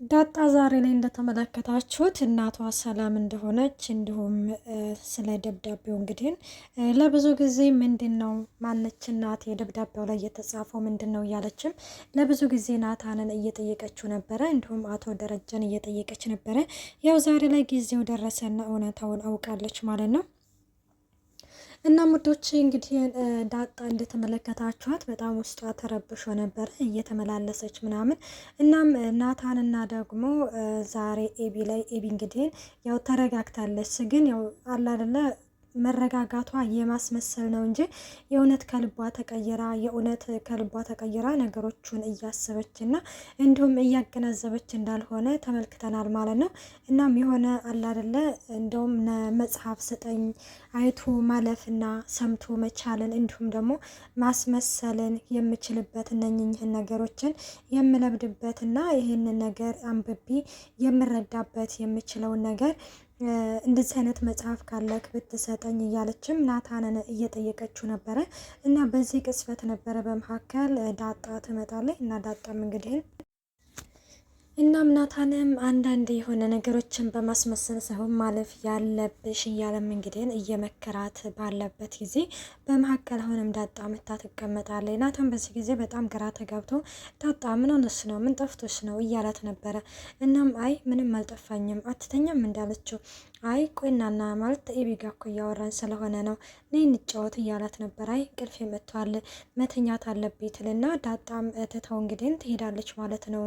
ዳጣ ዛሬ ላይ እንደተመለከታችሁት እናቷ ሰላም እንደሆነች እንዲሁም ስለ ደብዳቤው እንግዲህ ለብዙ ጊዜ ምንድን ነው ማነች እናት የደብዳቤው ላይ የተጻፈው ምንድን ነው እያለችም ለብዙ ጊዜ ናታንን እየጠየቀችው ነበረ። እንዲሁም አቶ ደረጀን እየጠየቀች ነበረ። ያው ዛሬ ላይ ጊዜው ደረሰና እውነታውን አውቃለች ማለት ነው። እና ሙዶች እንግዲህ ዳጣ እንደተመለከታችኋት በጣም ውስጧ ተረብሾ ነበር እየተመላለሰች ምናምን። እናም ናታንና ደግሞ ዛሬ ኤቢ እንግዲህ ያው ተረጋግታለች፣ ግን ያው አላደለ መረጋጋቷ የማስመሰል ነው እንጂ የእውነት ከልቧ ተቀይራ ነገሮቹን እያሰበች እና እንዲሁም እያገናዘበች እንዳልሆነ ተመልክተናል ማለት ነው። እናም የሆነ አላደለ እንደውም መጽሐፍ ስጠኝ አይቶ ማለፍና ሰምቶ መቻልን እንዲሁም ደግሞ ማስመሰልን የምችልበት እነኝህን ነገሮችን የምለብድበትና ይህንን ነገር አንብቤ የምረዳበት የምችለውን ነገር እንደዚህ አይነት መጽሐፍ ካለክ ብትሰጠኝ እያለችም ናታንን እየጠየቀችው ነበረ። እና በዚህ ቅጽበት ነበረ በመካከል ዳጣ ትመጣለች እና ዳጣም እንግዲህ እናም ናታንም አንዳንድ የሆነ ነገሮችን በማስመሰል ሳይሆን ማለፍ ያለብሽ እያለም እንግዲህ እየመከራት ባለበት ጊዜ በመካከል አሁንም ዳጣ መታ ትቀመጣለች። ናታን በዚህ ጊዜ በጣም ግራ ተጋብቶ ዳጣ ምን ሆነሽ ነው? ምን ጠፍቶሽ ነው? እያላት ነበረ። እናም አይ ምንም አልጠፋኝም አትተኛም እንዳለችው አይ ቆይናና ማለት ኤቢ ጋ እኮ እያወራን ስለሆነ ነው ነይ እንጫወት እያላት ነበር። አይ ቅልፍ መጥቷል መተኛት አለብኝ ትልና ዳጣም ትታው እንግዲህ ትሄዳለች ማለት ነው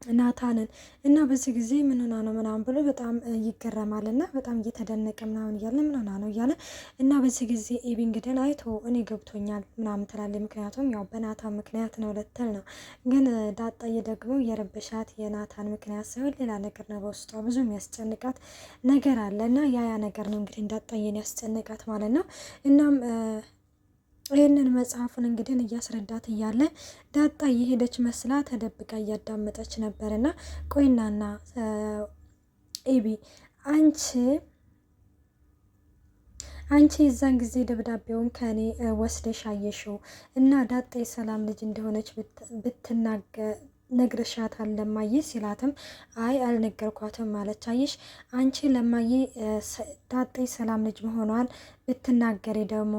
ናታንን። እና በዚህ ጊዜ ምን ሆና ነው ምናምን ብሎ በጣም ይገረማል እና በጣም እየተደነቀ ምናምን እያለ ምን ሆና ነው እያለ እና በዚህ ጊዜ ኤቢ እንግዲህ አይቶ እኔ ገብቶኛል ምናምን ትላለች። ምክንያቱም ያው በናታን ምክንያት ነው ልትል ነው፣ ግን ዳጣዬ ደግሞ የረበሻት የናታን ምክንያት ሳይሆን ሌላ ነገር ነው። በውስጧ ብዙ የሚያስጨንቃት ነገር አለ እና ያ ነገር ነው እንግዲህ ዳጣዬን ያስጨንቃት ማለት ነው። እናም ይህንን መጽሐፉን እንግዲህ እያስረዳት እያለ ዳጣ እየሄደች መስላ ተደብቃ እያዳመጠች ነበርና ቆይናና ኤቢ አንቺ የዛን ጊዜ ደብዳቤውን ከኔ ወስደሽ አየሽው እና ዳጣ የሰላም ልጅ እንደሆነች ነግረሻታል ለማዬ ሲላትም አይ አልነገርኳትም ማለች። አየሽ አንቺ ለማዬ ዳጣ ሰላም ልጅ መሆኗን ብትናገሪ ደግሞ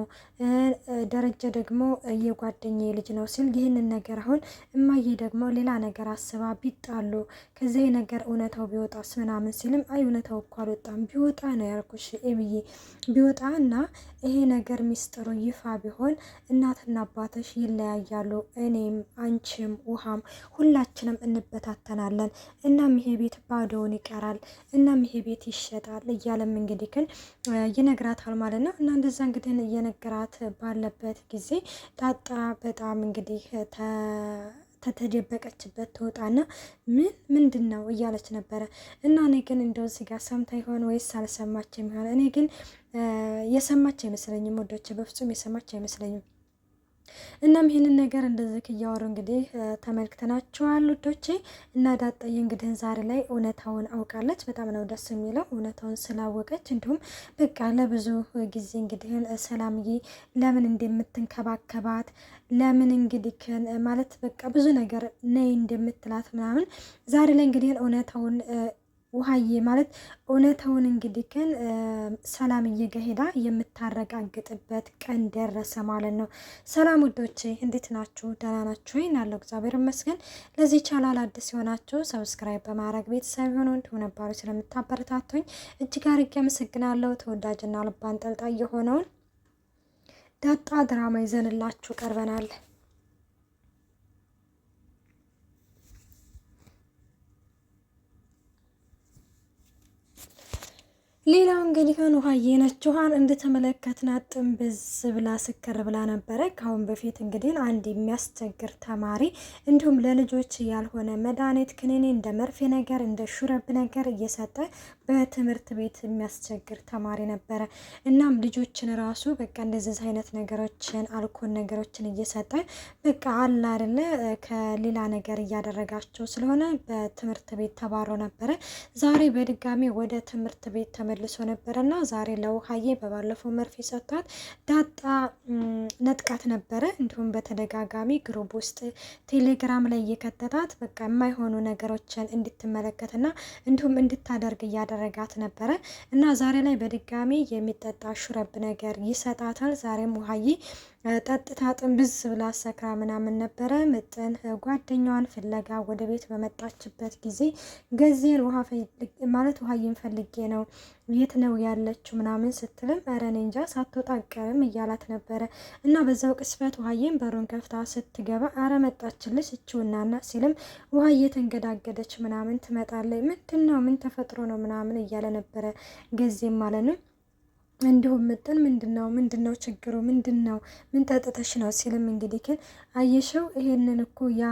ደረጀ ደግሞ የጓደኛዬ ልጅ ነው ሲል ይህንን ነገር አሁን እማዬ ደግሞ ሌላ ነገር አስባ ቢጣሉ ከዚህ ነገር እውነታው ቢወጣስ ምናምን ሲልም አይ እውነታው እኮ አልወጣም ቢወጣ ነው ያልኩሽ ኤብዬ ቢወጣ እና ይሄ ነገር ሚስጥሩ ይፋ ቢሆን እናትና አባትሽ ይለያያሉ፣ እኔም አንቺም ውሃም ሁላችንም እንበታተናለን። እናም ይሄ ቤት ባዶውን ይቀራል፣ እናም ይሄ ቤት ይሸጣል እያለም እንግዲህ ግን ይነግራታል ማለት ነው። እና እንደዛ እንግዲህ እየነገራት ባለበት ጊዜ ዳጣ በጣም እንግዲህ ተደበቀችበት ትወጣና ምንድን ነው እያለች ነበረ። እና እኔ ግን እንደው እዚህ ጋር ሰምታ ይሆን ወይስ አልሰማችም ይሆን? እኔ ግን የሰማች አይመስለኝም ወዶች፣ በፍጹም የሰማች አይመስለኝም። እናም ይህንን ነገር እንደዚህ እያወሩ እንግዲህ ተመልክተናቸዋል ውዶቼ። እና ዳጣዬ እንግዲህ ዛሬ ላይ እውነታውን አውቃለች። በጣም ነው ደስ የሚለው እውነታውን ስላወቀች። እንዲሁም በቃ ለብዙ ጊዜ እንግዲህ ሰላምዬ ለምን እንደምትንከባከባት ለምን እንግዲህ ማለት በቃ ብዙ ነገር ነይ እንደምትላት ምናምን ዛሬ ላይ እንግዲህ እውነታውን ውሃዬ ማለት እውነታውን እንግዲህ ግን ሰላምዬ ጋ ሄዳ የምታረጋግጥበት ቀን ደረሰ ማለት ነው። ሰላም ውዶቼ እንዴት ናችሁ? ደህና ናችሁ? ያለው እግዚአብሔር ይመስገን። ለዚህ ቻናል አዲስ የሆናችሁ ሰብስክራይብ በማድረግ ቤተሰብ የሆኑ እንዲሁ ነባሩ ስለምታበረታቱኝ እጅግ አድርጌ አመሰግናለሁ። ተወዳጅና ልብ አንጠልጣይ የሆነውን ዳጣ ድራማ ይዘንላችሁ ቀርበናል። ሌላው እንግዲህ ውሃዬ ነች። ውሃን እንደተመለከትናት ጥንብዝ ብላ ስክር ብላ ነበረ። ካሁን በፊት እንግዲህ አንድ የሚያስቸግር ተማሪ እንዲሁም ለልጆች ያልሆነ መድኃኒት ክኒኔ እንደ መርፌ ነገር እንደ ሹረብ ነገር እየሰጠ በትምህርት ቤት የሚያስቸግር ተማሪ ነበረ። እናም ልጆችን ራሱ በቃ እንደዚህ አይነት ነገሮችን አልኮል ነገሮችን እየሰጠ በቃ አላ አይደለ ከሌላ ነገር እያደረጋቸው ስለሆነ በትምህርት ቤት ተባሮ ነበረ። ዛሬ በድጋሚ ወደ ትምህርት ቤት ተመልሶ ነበረና ዛሬ ለውሃዬ በባለፈው መርፌ ሰጥቷት ዳጣ ነጥቃት ነበረ። እንዲሁም በተደጋጋሚ ግሩፕ ውስጥ ቴሌግራም ላይ እየከተታት በቃ የማይሆኑ ነገሮችን እንድትመለከትና እንዲሁም እንድታደርግ እያደረጋት ነበረ እና ዛሬ ላይ በድጋሚ የሚጠጣ ሹረብ ነገር ይሰጣታል። ዛሬም ውሃዬ ጠጥታ ጥንብዝ ብላ ሰክራ ምናምን ነበረ። ምጥን ጓደኛዋን ፍለጋ ወደ ቤት በመጣችበት ጊዜ ገዜን ውሃ ማለት ውሃዬን ፈልጌ ነው የት ነው ያለችው ምናምን ስትልም ኧረ እኔ እንጃ ሳትወጣ አትቀርም እያላት ነበረ እና በዛው ቅስበት ውሃዬን በሩን ከፍታ ስትገባ አረ መጣችልሽ እችውናና ሲልም ውሃዬ ተንገዳገደች ምናምን ትመጣለች። ምንድን ነው ምን ተፈጥሮ ነው ምናምን እያለ ነበረ ገዜም ማለት ነው። እንዲሁም ምጥን ምንድነው ችግሩ ምንድነው ምን ጠጥተሽ ነው ሲልም እንግዲህ ግን አየሽው ይሄንን እኮ ያ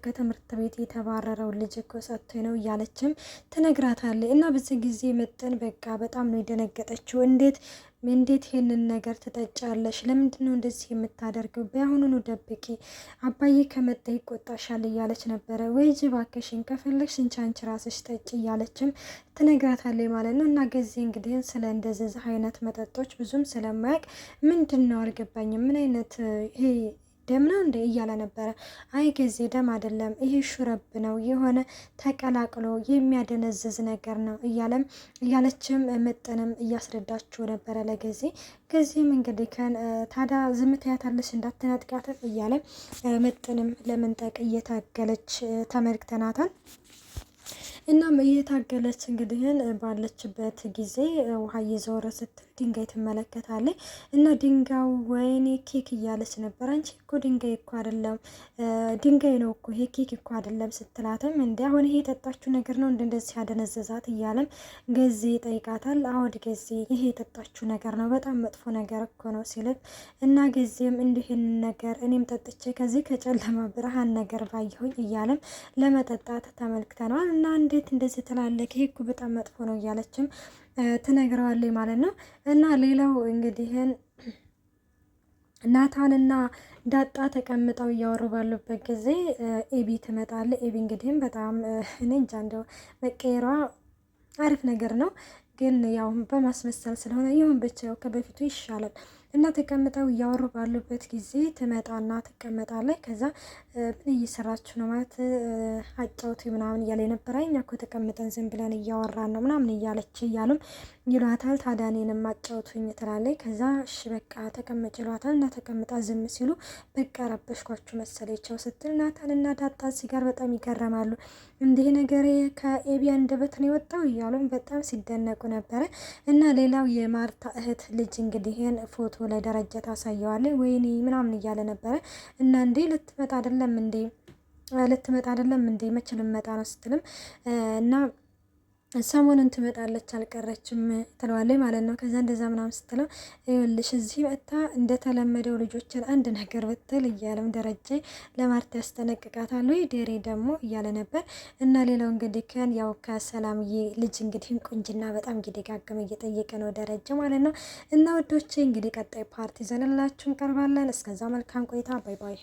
ከትምህርት ቤት የተባረረው ልጅ እኮ ሰጥቶ ነው እያለችም ትነግራታለች። እና በዚህ ጊዜ ምጥን በቃ በጣም ነው የደነገጠችው። እንዴት ይሄንን ነገር ትጠጫለሽ? ለምንድን ነው እንደዚህ የምታደርገው? በአሁኑኑ ደብቂ፣ አባዬ ከመጣ ይቆጣሻል እያለች ነበረ። ወይ እባክሽን ከፈለግሽ አንቺ ራስሽ ጠጪ እያለችም ትነግራታለች ማለት ነው። እና ገዜ እንግዲህ ስለ እንደዚህ አይነት መጠጦች ብዙም ስለማያውቅ ምንድን ነው አልገባኝም፣ ምን አይነት ይሄ ደም ነው እንደ እያለ ነበረ። አይ ገዜ ደም አይደለም ይሄ ሹረብ ነው የሆነ ተቀላቅሎ የሚያደነዝዝ ነገር ነው እያለችም ምጥንም እያስረዳችው ነበረ ለገዜ። ገዜም እንግዲህ ታዲያ ዝም ትያታለሽ እንዳትነጥቃትም እያለ ምጥንም ለመንጠቅ እየታገለች ተመልክተናታል። እናም እየታገለች እንግዲህን ባለችበት ጊዜ ውሃ እየዞረ ስትል ድንጋይ ትመለከታለች እና ድንጋዩ ወይኔ ኬክ እያለች ነበር። አንቺ እኮ ድንጋይ እኮ አይደለም ድንጋይ ነው እኮ ይሄ ኬክ እኮ አይደለም ስትላትም እንዲ አሁን ይሄ የጠጣችሁ ነገር ነው እንደዚህ ያደነዘዛት እያለም ገዜ ይጠይቃታል። አወድ ገዜ ይሄ የጠጣችሁ ነገር ነው በጣም መጥፎ ነገር እኮ ነው ሲልም እና ገዜም እንዲህን ነገር እኔም ጠጥቼ ከዚህ ከጨለማ ብርሃን ነገር ባየሁኝ እያለም ለመጠጣት ተመልክተነዋል። እና እንዴት እንደዚህ ትላለህ? ይሄ እኮ በጣም መጥፎ ነው እያለችም ትነግረዋለች ማለት ነው። እና ሌላው እንግዲህን ናታንና ዳጣ ተቀምጠው እያወሩ ባሉበት ጊዜ ኤቢ ትመጣለች። ኤቢ እንግዲህም በጣም እኔ እንጃ እንደው መቀየሯ አሪፍ ነገር ነው፣ ግን ያው በማስመሰል ስለሆነ ይሁን ብቻ ያው ከበፊቱ ይሻላል። እና ተቀምጠው እያወሩ ባሉበት ጊዜ ትመጣና ትቀመጣለች። ከዛ ምን እየሰራችሁ ነው ማለት አጫውቱ ምናምን እያለ ነበረ። እኛ እኮ ተቀምጠን ዝም ብለን እያወራን ነው ምናምን እያለች እያሉም ይሏታል። ታዲያ እኔንም አጫውቱኝ ትላለች። ከዛ እሺ በቃ ተቀመጭ ይሏታል። እና ተቀምጣ ዝም ሲሉ በቃ ረበሽኳችሁ መሰለቸው ስትል ናታን እና ዳጣ እዚህ ጋር በጣም ይገረማሉ። እንዲህ ነገር ከኤቢ አንደበት ነው የወጣው እያሉም በጣም ሲደነቁ ነበረ። እና ሌላው የማርታ እህት ልጅ እንግዲህን ፎቶ ላይ ደረጃ ታሳየዋለች። ወይኔ ምናምን እያለ ነበረ። እና እንዴ ልትመጣ አይደለም እንዴ መቼ ልመጣ ነው ስትልም እና ሰሞኑን ትመጣለች አልቀረችም ትለዋለች ማለት ነው። ከዛ እንደዛ ምናምን ስትለው ይኸውልሽ እዚህ መጥታ እንደተለመደው ልጆችን አንድ ነገር ብትል እያለም ደረጀ ለማርታ ያስጠነቅቃታል። ወይ ዴሬ ደግሞ እያለ ነበር። እና ሌላው እንግዲህ ያው ከሰላምዬ ልጅ እንግዲህ ቁንጅና በጣም እየደጋገመ እየጠየቀ ነው ደረጀ ማለት ነው። እና ወዶቼ እንግዲህ ቀጣይ ፓርቲ ይዘንላችሁ እንቀርባለን። እስከዛ መልካም ቆይታ። ባይ ባይ።